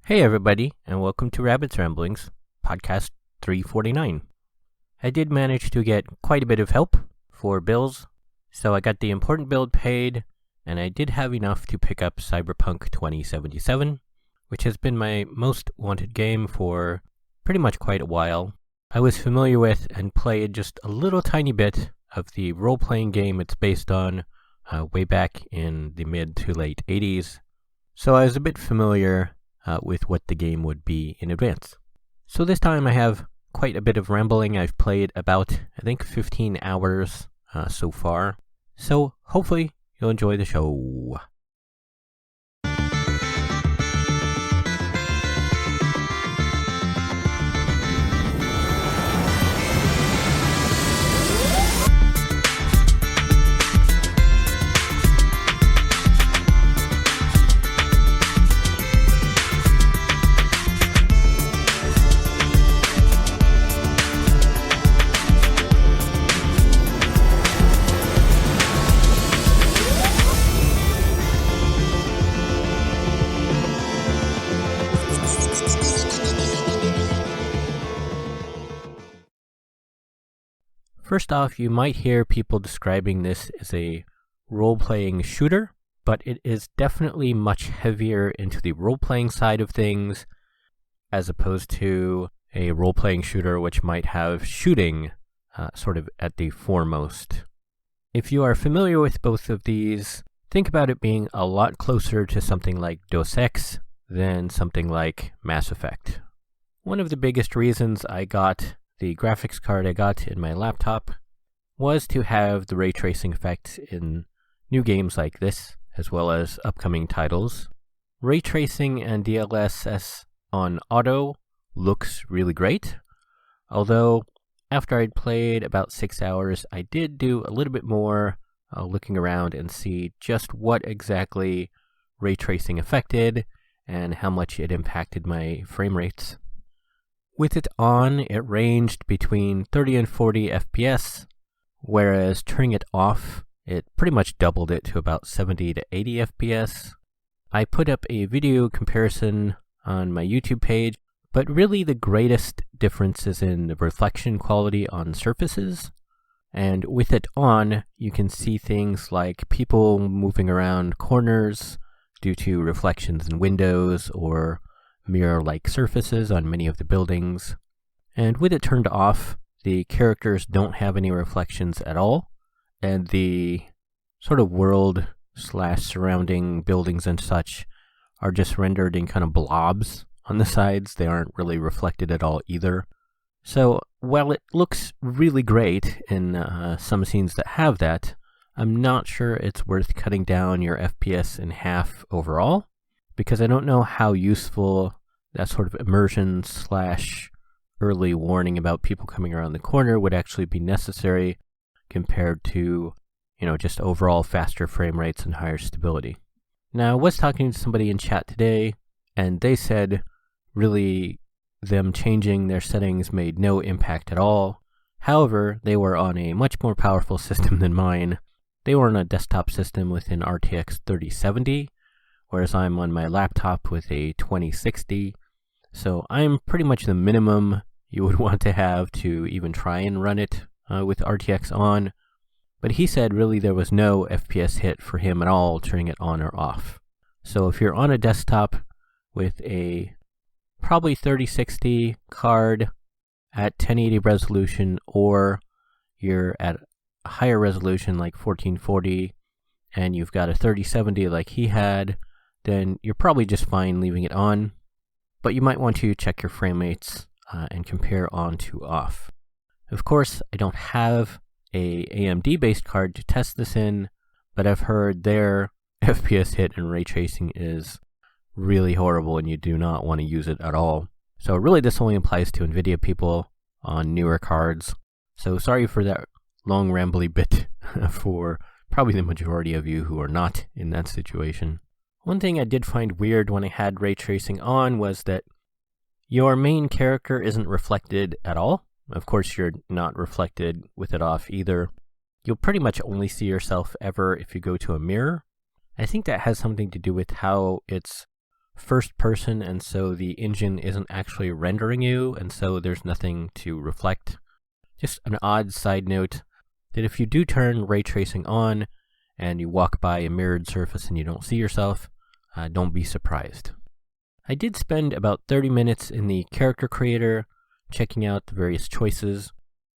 Hey everybody, and welcome to Rabbit's Ramblings, podcast 349. I did manage to get quite a bit of help for bills, so I got the important bill paid, and I did have enough to pick up Cyberpunk 2077, which has been my most wanted game for pretty much quite a while. I was familiar with and played just a little tiny bit of the role-playing game it's based on way back in the mid to late 80s, so I was a bit familiar with what the game would be in advance. So this time I have quite a bit of rambling. I've played about, 15 hours so far. So hopefully you'll enjoy the show. First off, you might hear people describing this as a role-playing shooter, but it is definitely much heavier into the role-playing side of things, as opposed to a role-playing shooter which might have shooting sort of at the foremost. If you are familiar with both of these, think about it being a lot closer to something like Deus Ex than something like Mass Effect. One of the biggest reasons I got the graphics card I got in my laptop was to have the ray tracing effects in new games like this, as well as upcoming titles. Ray tracing and DLSS on auto looks really great, although after I'd played about 6 hours, I did do a little bit more looking around and see just what exactly ray tracing affected and how much it impacted my frame rates. With it on, it ranged between 30 and 40 FPS, whereas turning it off, it pretty much doubled it to about 70 to 80 FPS. I put up a video comparison on my YouTube page, but really the greatest difference is in the reflection quality on surfaces. And with it on, you can see things like people moving around corners due to reflections in windows or mirror-like surfaces on many of the buildings. And with it turned off, the characters don't have any reflections at all, and the sort of world / surrounding buildings and such are just rendered in kind of blobs on the sides. They aren't really reflected at all either. So while it looks really great in some scenes that have that, I'm not sure it's worth cutting down your FPS in half overall, because I don't know how useful that sort of immersion / early warning about people coming around the corner would actually be necessary compared to, just overall faster frame rates and higher stability. Now, I was talking to somebody in chat today, and they said really them changing their settings made no impact at all. However, they were on a much more powerful system than mine. They were on a desktop system with an RTX 3070, whereas I'm on my laptop with a 2060. So I'm pretty much the minimum you would want to have to even try and run it with RTX on. But he said really there was no FPS hit for him at all turning it on or off. So if you're on a desktop with a probably 3060 card at 1080 resolution, or you're at a higher resolution like 1440 and you've got a 3070 like he had, then you're probably just fine leaving it on. But you might want to check your frame rates and compare on to off. Of course, I don't have a AMD-based card to test this in, but I've heard their FPS hit and ray tracing is really horrible and you do not want to use it at all. So really this only applies to Nvidia people on newer cards. So sorry for that long rambly bit for probably the majority of you who are not in that situation. One thing I did find weird when I had ray tracing on was that your main character isn't reflected at all. Of course, you're not reflected with it off either. You'll pretty much only see yourself ever if you go to a mirror. I think that has something to do with how it's first person, and so the engine isn't actually rendering you, and so there's nothing to reflect. Just an odd side note that if you do turn ray tracing on and you walk by a mirrored surface and you don't see yourself, don't be surprised. I did spend about 30 minutes in the character creator checking out the various choices,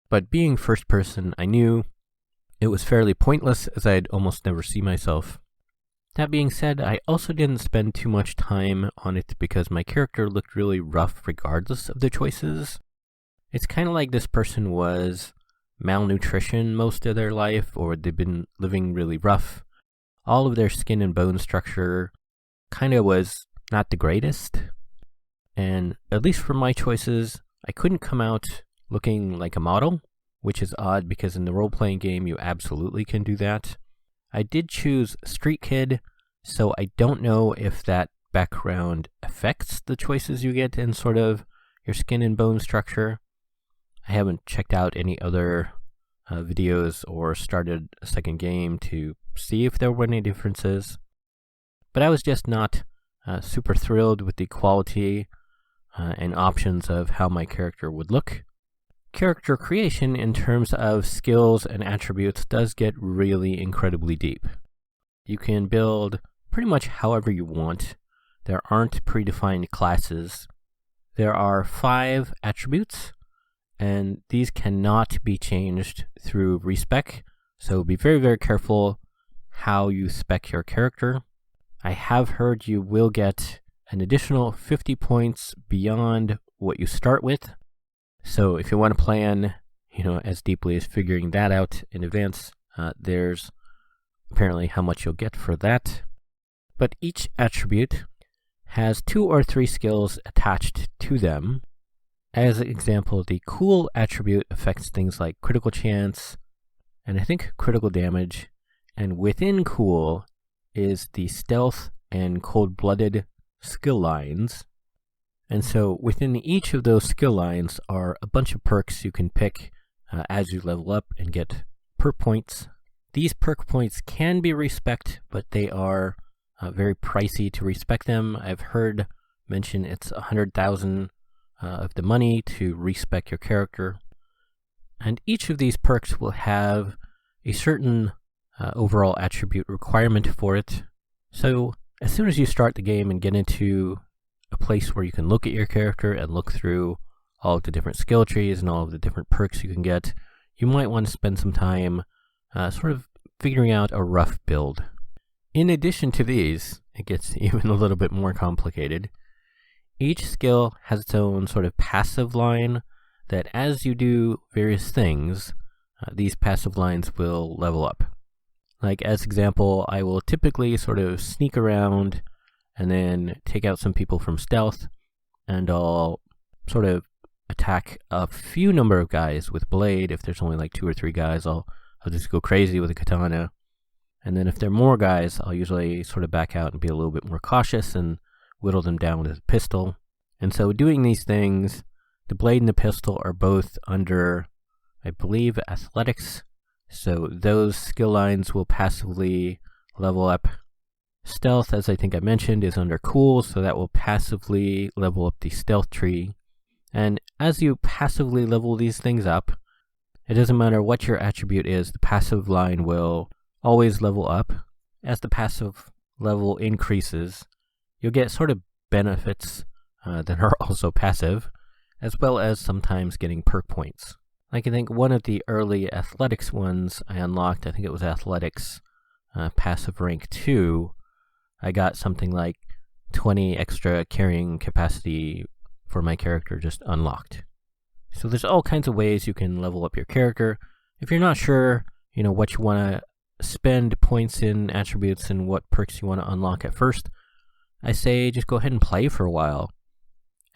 but being first person, I knew it was fairly pointless as I'd almost never see myself. That being said, I also didn't spend too much time on it because my character looked really rough regardless of the choices. It's kind of like this person was malnutrition most of their life, or they've been living really rough. All of their skin and bone structure kind of was not the greatest. And at least for my choices, I couldn't come out looking like a model, which is odd because in the role-playing game you absolutely can do that. I did choose Street Kid, so I don't know if that background affects the choices you get in sort of your skin and bone structure. I haven't checked out any other videos or started a second game to see if there were any differences. But I was just not super thrilled with the quality and options of how my character would look. Character creation in terms of skills and attributes does get really incredibly deep. You can build pretty much however you want. There aren't predefined classes. There are 5 attributes, and these cannot be changed through respec, so be very, very careful how you spec your character. I have heard you will get an additional 50 points beyond what you start with. So if you want to plan, as deeply as figuring that out in advance, there's apparently how much you'll get for that. But each attribute has 2 or 3 skills attached to them. As an example, the cool attribute affects things like critical chance, and I think critical damage. And within cool is the stealth and cold-blooded skill lines. And so within each of those skill lines are a bunch of perks you can pick as you level up and get perk points. These perk points can be respect, but they are very pricey to respect them. I've heard mention it's 100,000 of the money to respec your character. And each of these perks will have a certain overall attribute requirement for it. So as soon as you start the game and get into a place where you can look at your character and look through all of the different skill trees and all of the different perks you can get, you might want to spend some time sort of figuring out a rough build. In addition to these, it gets even a little bit more complicated. Each skill has its own sort of passive line that as you do various things, these passive lines will level up. Like as example, I will typically sort of sneak around and then take out some people from stealth, and I'll sort of attack a few number of guys with blade. If there's only like 2 or 3 guys, I'll just go crazy with a katana. And then if there are more guys, I'll usually sort of back out and be a little bit more cautious and whittle them down with a pistol. And so doing these things, the blade and the pistol are both under, I believe, athletics. So those skill lines will passively level up. Stealth, as I think I mentioned, is under cool, so that will passively level up the stealth tree. And as you passively level these things up, it doesn't matter what your attribute is, the passive line will always level up. As the passive level increases, you'll get sort of benefits that are also passive, as well as sometimes getting perk points. Like I think one of the early athletics ones I unlocked, I think it was athletics passive rank 2, I got something like 20 extra carrying capacity for my character just unlocked. So there's all kinds of ways you can level up your character. If you're not sure, what you want to spend points in attributes and what perks you want to unlock at first, I say just go ahead and play for a while.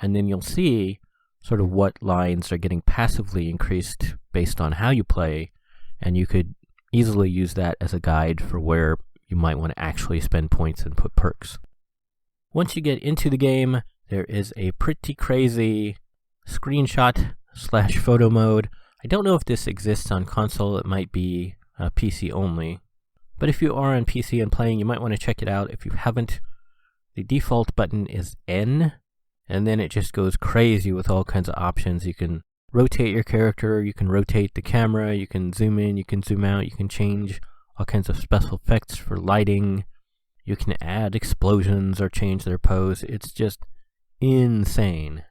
And then you'll see sort of what lines are getting passively increased based on how you play, and you could easily use that as a guide for where you might want to actually spend points and put perks. Once you get into the game, there is a pretty crazy screenshot/photo mode. I don't know if this exists on console, it might be PC only. But if you are on PC and playing, you might want to check it out if you haven't. the default button is N, and then it just goes crazy with all kinds of options. You can rotate your character, you can rotate the camera, you can zoom in, you can zoom out, you can change all kinds of special effects for lighting, you can add explosions or change their pose. It's just insane.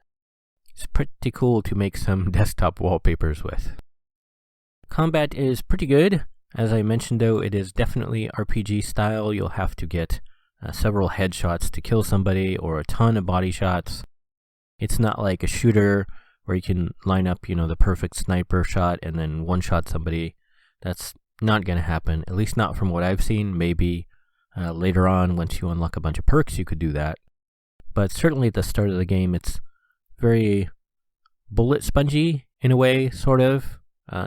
It's pretty cool to make some desktop wallpapers with. Combat is pretty good. As I mentioned though, it is definitely RPG style. You'll have to get several headshots to kill somebody or a ton of body shots. It's not like a shooter where you can line up, the perfect sniper shot and then one-shot somebody. That's not going to happen, at least not from what I've seen. Maybe later on, once you unlock a bunch of perks, you could do that. But certainly at the start of the game, it's very bullet spongy in a way, sort of.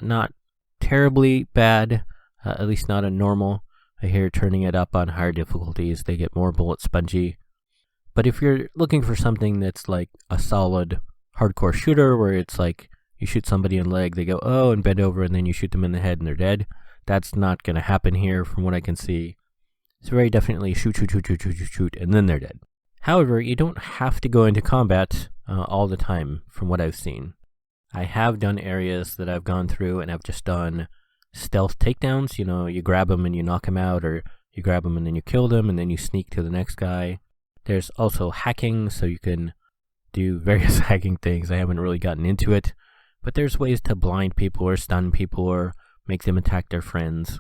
Not terribly bad, at least not a normal. I hear turning it up on higher difficulties, they get more bullet spongy. But if you're looking for something that's like a solid hardcore shooter where it's like you shoot somebody in the leg, they go, oh, and bend over, and then you shoot them in the head and they're dead. That's not going to happen here from what I can see. It's very definitely shoot, and then they're dead. However, you don't have to go into combat all the time from what I've seen. I have done areas that I've gone through and I've just done stealth takedowns. You grab them and you knock them out, or you grab them and then you kill them and then you sneak to the next guy. There's also hacking, so you can do various hacking things. I haven't really gotten into it, but there's ways to blind people or stun people or make them attack their friends.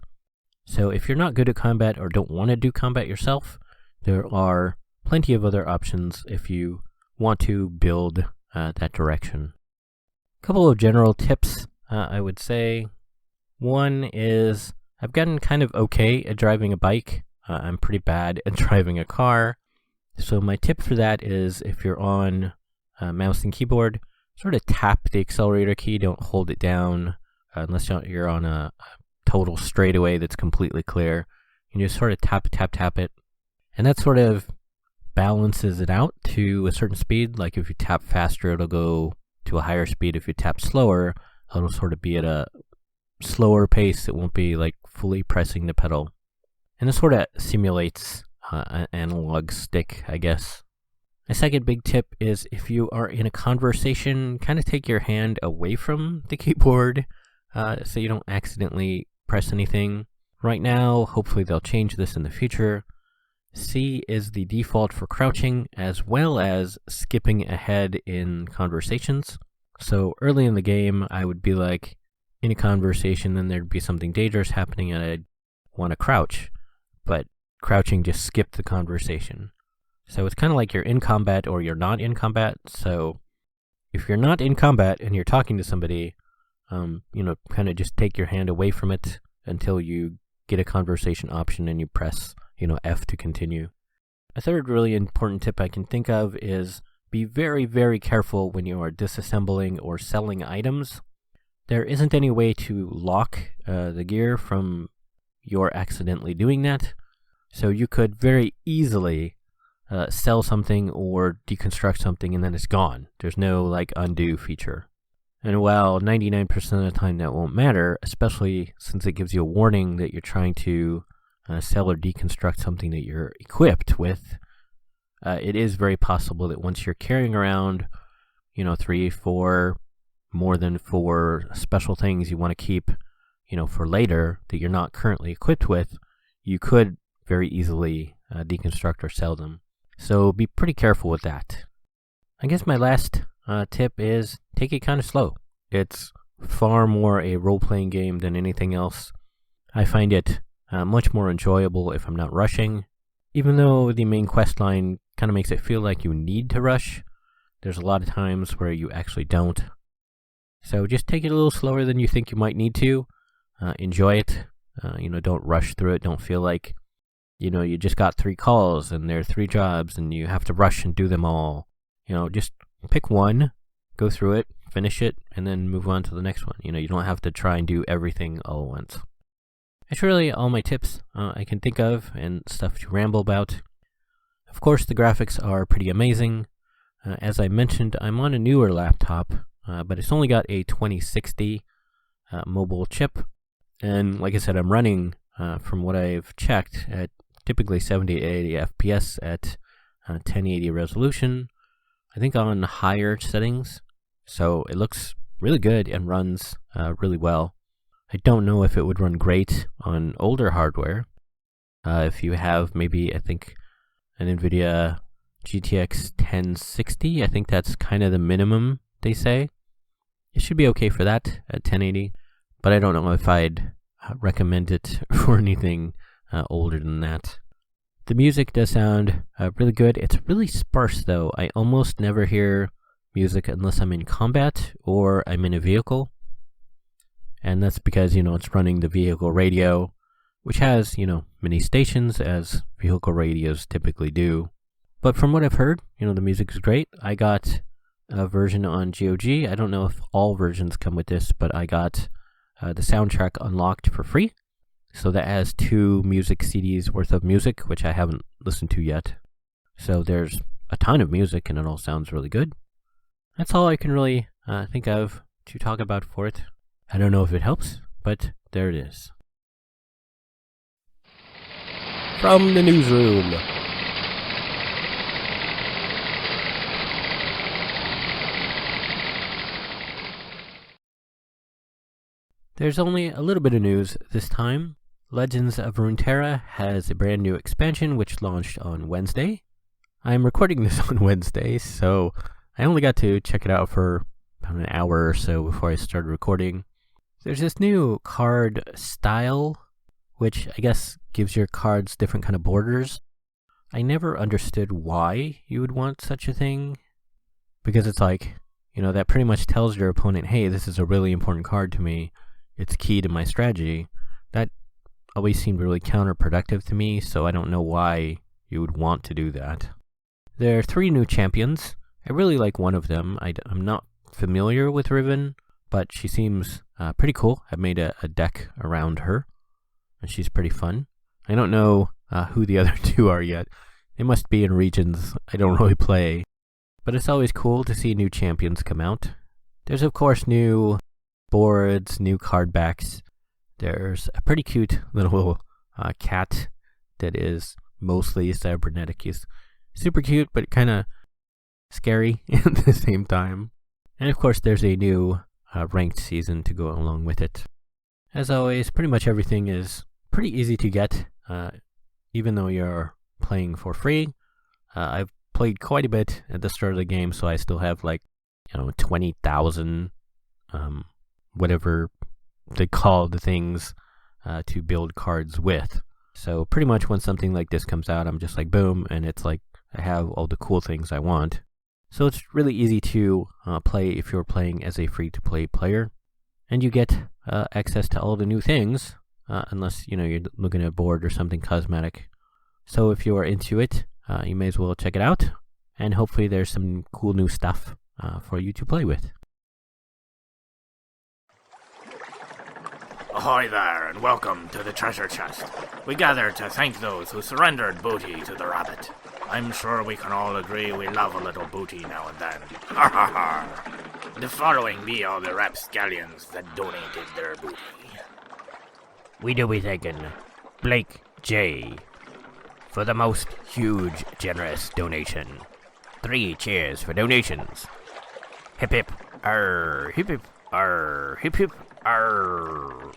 So if you're not good at combat or don't want to do combat yourself, there are plenty of other options if you want to build that direction. A couple of general tips, I would say. One is I've gotten kind of okay at driving a bike. I'm pretty bad at driving a car. So my tip for that is if you're on mouse and keyboard, sort of tap the accelerator key. Don't hold it down unless you're on a total straightaway that's completely clear. You just sort of tap it. And that sort of balances it out to a certain speed. Like if you tap faster, it'll go to a higher speed. If you tap slower, it'll sort of be at a slower pace. It won't be like fully pressing the pedal. And it sort of simulates an analog stick, I guess. My second big tip is if you are in a conversation, kind of take your hand away from the keyboard so you don't accidentally press anything. Right now, hopefully they'll change this in the future. C is the default for crouching as well as skipping ahead in conversations. So early in the game, I would be like in a conversation, then there'd be something dangerous happening and I'd want to crouch, but crouching just skipped the conversation. So it's kind of like you're in combat or you're not in combat. So if you're not in combat and you're talking to somebody, kind of just take your hand away from it until you get a conversation option and you press, F to continue. A third really important tip I can think of is be very, very careful when you are disassembling or selling items. There isn't any way to lock the gear from your accidentally doing that. So you could very easily sell something or deconstruct something and then it's gone. There's no undo feature. And while 99% of the time that won't matter, especially since it gives you a warning that you're trying to sell or deconstruct something that you're equipped with, it is very possible that once you're carrying around, 3, 4, more than 4 special things you want to keep, for later that you're not currently equipped with, you could very easily deconstruct or sell them. So be pretty careful with that. I guess my last tip is take it kind of slow. It's far more a role-playing game than anything else. I find it much more enjoyable if I'm not rushing. Even though the main quest line kind of makes it feel like you need to rush, there's a lot of times where you actually don't. So just take it a little slower than you think you might need to. Enjoy it. Don't rush through it. Don't feel like, you just got 3 calls and there are 3 jobs and you have to rush and do them all. Just pick one, go through it, finish it, and then move on to the next one. You don't have to try and do everything all at once. That's really all my tips I can think of and stuff to ramble about. Of course, the graphics are pretty amazing. As I mentioned, I'm on a newer laptop, but it's only got a 2060 mobile chip. And like I said, I'm running, from what I've checked, at typically 70 to 80 FPS at 1080 resolution, I think on higher settings. So it looks really good and runs really well. I don't know if it would run great on older hardware. If you have maybe, I think, an Nvidia GTX 1060, I think that's kind of the minimum they say. It should be okay for that at 1080, but I don't know if I'd recommend it for anything older than that. The music does sound really good. It's really sparse though. I almost never hear music unless I'm in combat or I'm in a vehicle. And that's because, it's running the vehicle radio, which has, many stations as vehicle radios typically do. But from what I've heard, the music is great. I got a version on GOG. I don't know if all versions come with this, but I got the soundtrack unlocked for free. So that has 2 music CDs worth of music, which I haven't listened to yet. So there's a ton of music and it all sounds really good. That's all I can really think of to talk about for it. I don't know if it helps, but there it is. From the newsroom. There's only a little bit of news this time. Legends of Runeterra has a brand new expansion which launched on Wednesday. I'm recording this on Wednesday, so I only got to check it out for about an hour or so before I started recording. There's this new card style, which I guess gives your cards different kind of borders. I never understood why you would want such a thing, because it's like, that pretty much tells your opponent, hey, this is a really important card to me. It's key to my strategy. That always seemed really counterproductive to me, so I don't know why you would want to do that. There are 3 new champions. I really like one of them. I'm not familiar with Riven, but she seems pretty cool. I've made a deck around her, and she's pretty fun. I don't know who the other 2 are yet. They must be in regions I don't really play, but it's always cool to see new champions come out. There's of course new boards, new card backs. There's a pretty cute little cat that is mostly cybernetic. He's super cute, but kind of scary at the same time. And of course, there's a new ranked season to go along with it. As always, pretty much everything is pretty easy to get, even though you're playing for free. I've played quite a bit at the start of the game, so I still have 20,000 whatever they call the things to build cards with. So pretty much when something like this comes out, I'm just like, boom, and it's like I have all the cool things I want. So it's really easy to play if you're playing as a free-to-play player. And you get access to all the new things, unless, you're looking at a board or something cosmetic. So if you're into it, you may as well check it out. And hopefully there's some cool new stuff for you to play with. Ahoy there, and welcome to the treasure chest. We gather to thank those who surrendered booty to the rabbit. I'm sure we can all agree we love a little booty now and then. Ha ha ha. The following be all the rapscallions that donated their booty. We do be thanking Blake J. for the most huge, generous donation. 3 cheers for donations. Hip hip, arr, hip hip, arr, hip hip, arr.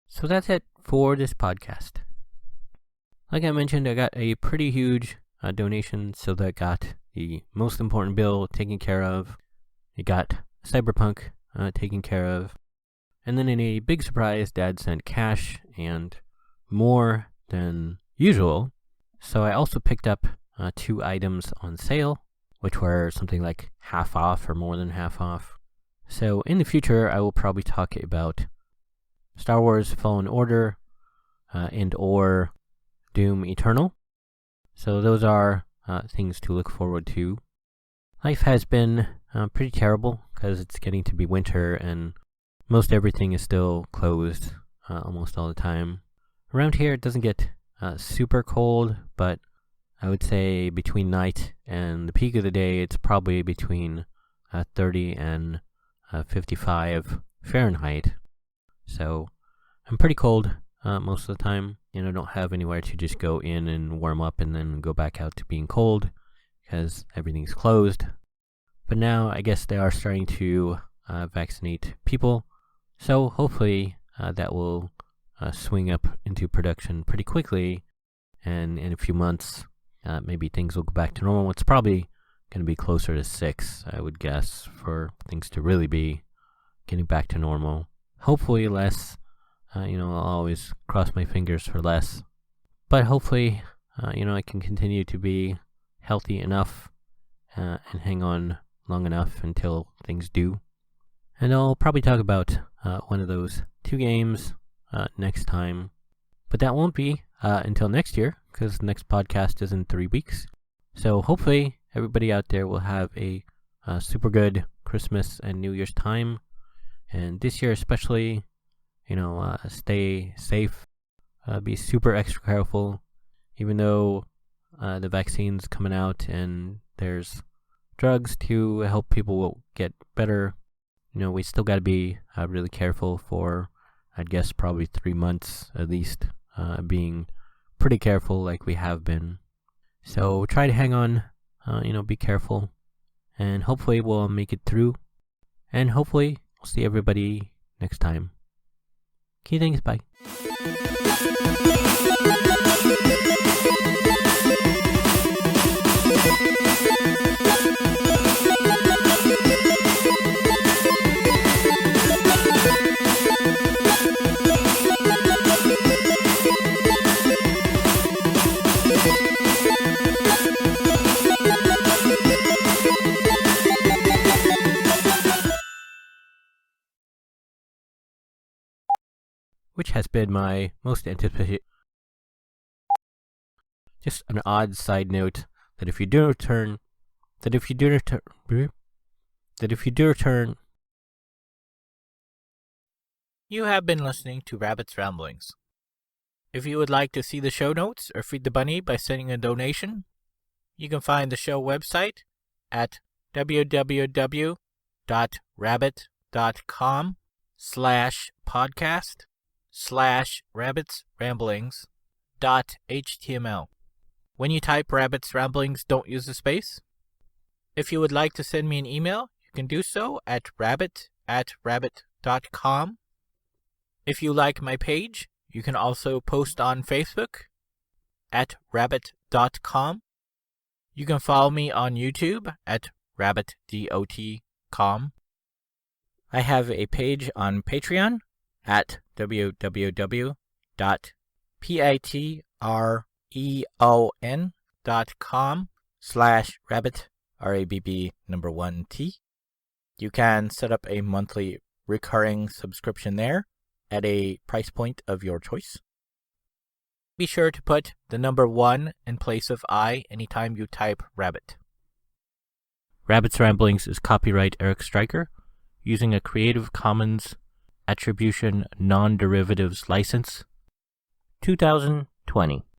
So that's it for this podcast. Like I mentioned, I got a pretty huge donation, so that got the most important bill taken care of. It got Cyberpunk taken care of. And then in a big surprise, Dad sent cash and more than usual. So I also picked up 2 items on sale, which were something like half off or more than half off. So in the future, I will probably talk about Star Wars Fallen Order, and or Doom Eternal. So those are things to look forward to. Life has been pretty terrible because it's getting to be winter and most everything is still closed almost all the time. Around here it doesn't get super cold, but I would say between night and the peak of the day it's probably between 30 and 55 Fahrenheit. So I'm pretty cold most of the time. I don't have anywhere to just go in and warm up and then go back out to being cold because everything's closed. But now I guess they are starting to vaccinate people. So hopefully that will swing up into production pretty quickly. And in a few months, maybe things will go back to normal. It's probably going to be closer to 6, I would guess, for things to really be getting back to normal. Hopefully less. I'll always cross my fingers for less. But hopefully, I can continue to be healthy enough and hang on long enough until things do. And I'll probably talk about one of those 2 games next time. But that won't be until next year, because the next podcast is in 3 weeks. So hopefully everybody out there will have a super good Christmas and New Year's time. And this year especially, stay safe, be super extra careful. Even though the vaccine's coming out and there's drugs to help people get better, we still got to be really careful for, I'd guess, probably 3 months at least, being pretty careful like we have been. So try to hang on, be careful, and hopefully we'll make it through, and hopefully we'll see everybody next time. Okay, thanks, bye. Which has been my most anticipated. Just an odd side note that if you do return, You have been listening to Rabbit's Ramblings. If you would like to see the show notes or feed the bunny by sending a donation, you can find the show website at www.rabbit.com/podcast/rabbitsramblings.html. When you type Rabbit's Ramblings, don't use the space. If you would like to send me an email, you can do so at rabbit@rabbit.com. If you like my page, you can also post on Facebook at rabb1t's. You can follow me on YouTube at rabb1t's. I have a page on Patreon at www.patreon.com/rabbit, RABB1T. You can set up a monthly recurring subscription there at a price point of your choice. Be sure to put the number 1 in place of I anytime you type rabbit. Rabbit's Ramblings is copyright Eric Stryker, using a Creative Commons Attribution Non-Derivatives License, 2020.